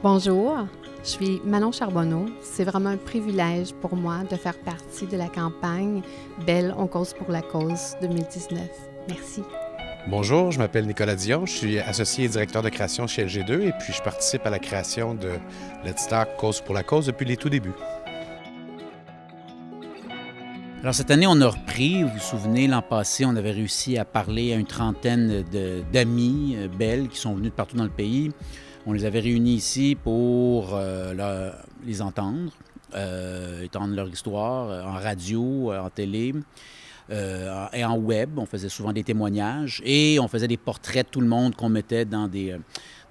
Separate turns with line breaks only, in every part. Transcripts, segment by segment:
Bonjour, je suis Manon Charbonneau. C'est vraiment un privilège pour moi de faire partie de la campagne Belle, on cause pour la cause 2019. Merci.
Bonjour, je m'appelle Nicolas Dion, je suis associé et directeur de création chez LG2 et puis je participe à la création de Let's Talk Cause pour la cause depuis les tout débuts.
Alors cette année, on a repris. Vous vous souvenez, l'an passé, on avait réussi à parler à une trentaine d'amis belles qui sont venus de partout dans le pays. On les avait réunis ici pour les entendre, étendre leur histoire en radio, en télé et en web. On faisait souvent des témoignages et on faisait des portraits de tout le monde qu'on mettait dans des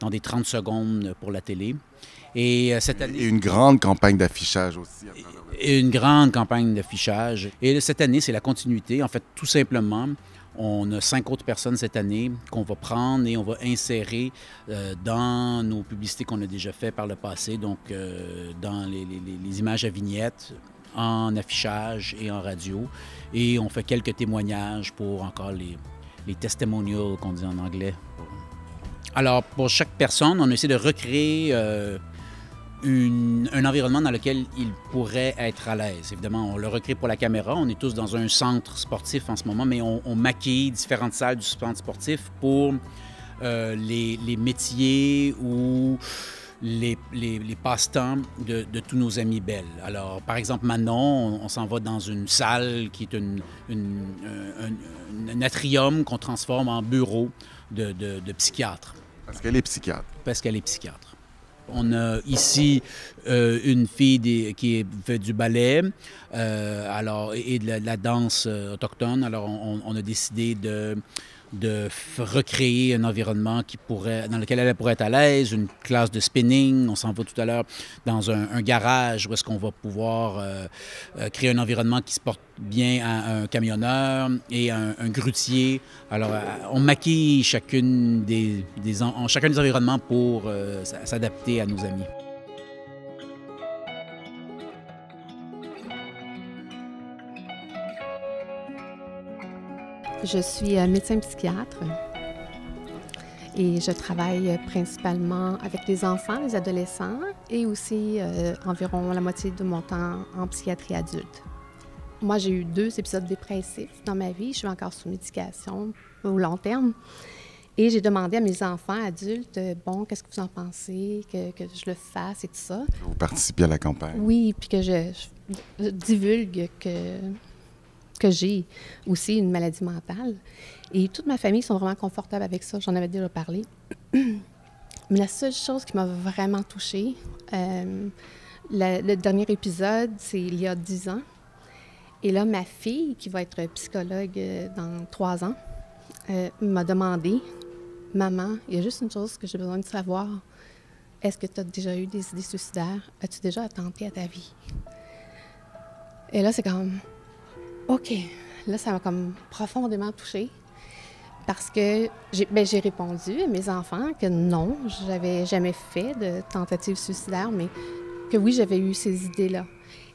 30 secondes pour la télé. Et cette année...
Et une grande campagne d'affichage aussi.
Une grande campagne d'affichage. Et cette année, c'est la continuité. En fait, tout simplement, on a 5 autres personnes cette année qu'on va prendre et on va insérer dans nos publicités qu'on a déjà faites par le passé, donc dans les images à vignettes, en affichage et en radio. Et on fait quelques témoignages pour encore les testimonials qu'on dit en anglais. Alors, pour chaque personne, on essaie de recréer un environnement dans lequel il pourrait être à l'aise. Évidemment, on le recrée pour la caméra. On est tous dans un centre sportif en ce moment, mais on maquille différentes salles du centre sportif pour les métiers ou les passe-temps de tous nos amis belles. Alors, par exemple, Manon, on s'en va dans une salle qui est un atrium qu'on transforme en bureau de psychiatre.
Parce qu'elle est psychiatre.
Parce qu'elle est psychiatre. On a ici une fille qui fait du ballet et de la danse autochtone. Alors, on a décidé de recréer un environnement dans lequel elle pourrait être à l'aise, une classe de spinning. On s'en va tout à l'heure dans un garage où est-ce qu'on va pouvoir créer un environnement qui se porte bien à un camionneur et à un grutier. Alors, on maquille chacun des environnements pour s'adapter à nos amis.
Je suis médecin psychiatre et je travaille principalement avec les enfants, les adolescents et aussi environ la moitié de mon temps en psychiatrie adulte. Moi, j'ai eu 2 épisodes dépressifs dans ma vie. Je suis encore sous médication au long terme. Et j'ai demandé à mes enfants adultes, bon, qu'est-ce que vous en pensez, que je le fasse et tout ça.
Vous participez à la campagne.
Oui, puis que je divulgue que j'ai aussi une maladie mentale. Et toute ma famille sont vraiment confortables avec ça. J'en avais déjà parlé. Mais la seule chose qui m'a vraiment touchée, le dernier épisode, c'est il y a 10 ans. Et là, ma fille, qui va être psychologue dans 3 ans, m'a demandé, « Maman, il y a juste une chose que j'ai besoin de savoir. Est-ce que tu as déjà eu des idées suicidaires? As-tu déjà attenté à ta vie? » Et là, c'est comme... OK. Là, ça m'a comme profondément touchée parce que j'ai répondu à mes enfants que non, j'avais jamais fait de tentative suicidaire, mais que oui, j'avais eu ces idées-là.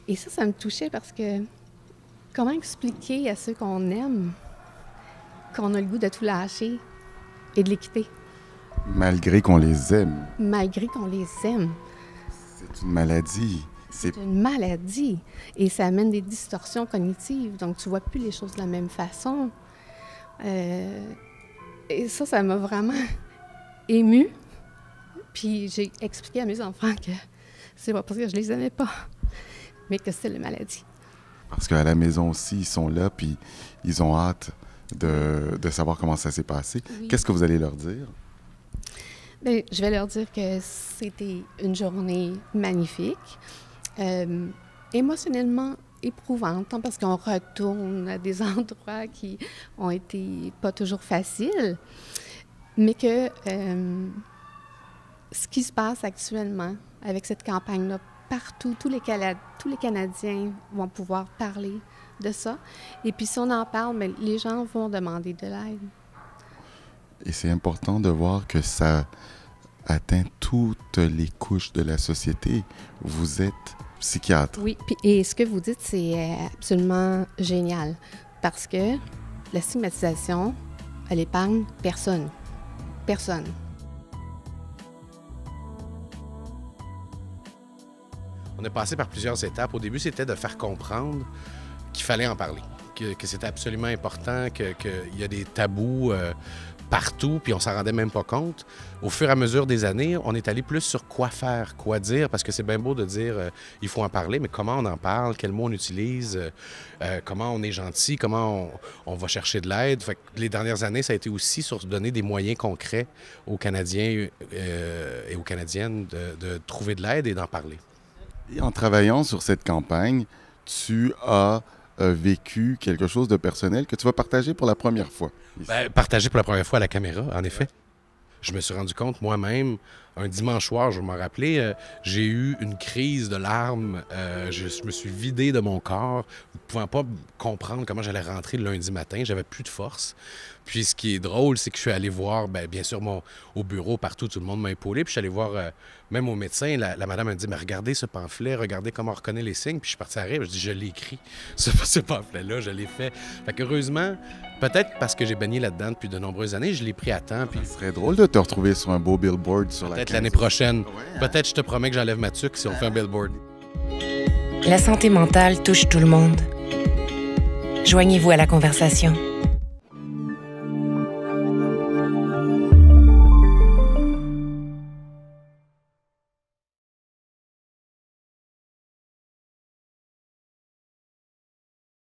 Et ça me touchait parce que comment expliquer à ceux qu'on aime qu'on a le goût de tout lâcher et de les quitter?
Malgré qu'on les aime.
Malgré qu'on les aime.
C'est une maladie.
C'est une maladie et ça amène des distorsions cognitives. Donc, tu ne vois plus les choses de la même façon. Et ça m'a vraiment émue. Puis, j'ai expliqué à mes enfants que c'est pas parce que je les aimais pas, mais que c'est la maladie.
Parce qu'à la maison aussi, ils sont là, puis ils ont hâte de savoir comment ça s'est passé. Oui. Qu'est-ce que vous allez leur dire?
Bien, je vais leur dire que c'était une journée magnifique. Émotionnellement éprouvante, hein, parce qu'on retourne à des endroits qui ont été pas toujours faciles, mais que ce qui se passe actuellement avec cette campagne-là, partout, tous les Canadiens vont pouvoir parler de ça. Et puis si on en parle, mais les gens vont demander de l'aide.
Et c'est important de voir que ça atteint toutes les couches de la société. Vous êtes psychiatre.
Oui, et ce que vous dites, c'est absolument génial parce que la stigmatisation, elle épargne personne. Personne.
On est passé par plusieurs étapes. Au début, c'était de faire comprendre qu'il fallait en parler, que c'était absolument important, qu'il y a des tabous partout, puis on s'en rendait même pas compte. Au fur et à mesure des années, on est allé plus sur quoi faire, quoi dire, parce que c'est bien beau de dire il faut en parler, mais comment on en parle, quels mots on utilise, comment on est gentil, comment on va chercher de l'aide. Fait que les dernières années, ça a été aussi sur donner des moyens concrets aux Canadiens et aux Canadiennes de trouver de l'aide et d'en parler.
Et en travaillant sur cette campagne, tu as vécu quelque chose de personnel que tu vas partager pour la première fois.
Bien, partager pour la première fois à la caméra, en effet. Je me suis rendu compte moi-même, un dimanche soir, je vais m'en rappeler, j'ai eu une crise de larmes. Je me suis vidé de mon corps, ne pouvant pas comprendre comment j'allais rentrer le lundi matin. J'avais plus de force. Puis ce qui est drôle, c'est que je suis allé voir, bien sûr, au bureau, partout, tout le monde m'a épaulé. Puis je suis allé voir, même au médecin, la madame m'a dit, mais regardez ce pamphlet, regardez comment on reconnaît les signes. Puis je suis parti à rire, je dis, je l'ai écrit, ce pamphlet-là, je l'ai fait. Fait qu'heureusement, peut-être parce que j'ai baigné là-dedans depuis de nombreuses années, je l'ai pris à temps. Puis...
Ce serait drôle de te retrouver sur un beau billboard sur la
Peut-être l'année prochaine. Peut-être, je te promets que j'enlève ma tuque si on fait un billboard.
La santé mentale touche tout le monde. Joignez-vous à la conversation.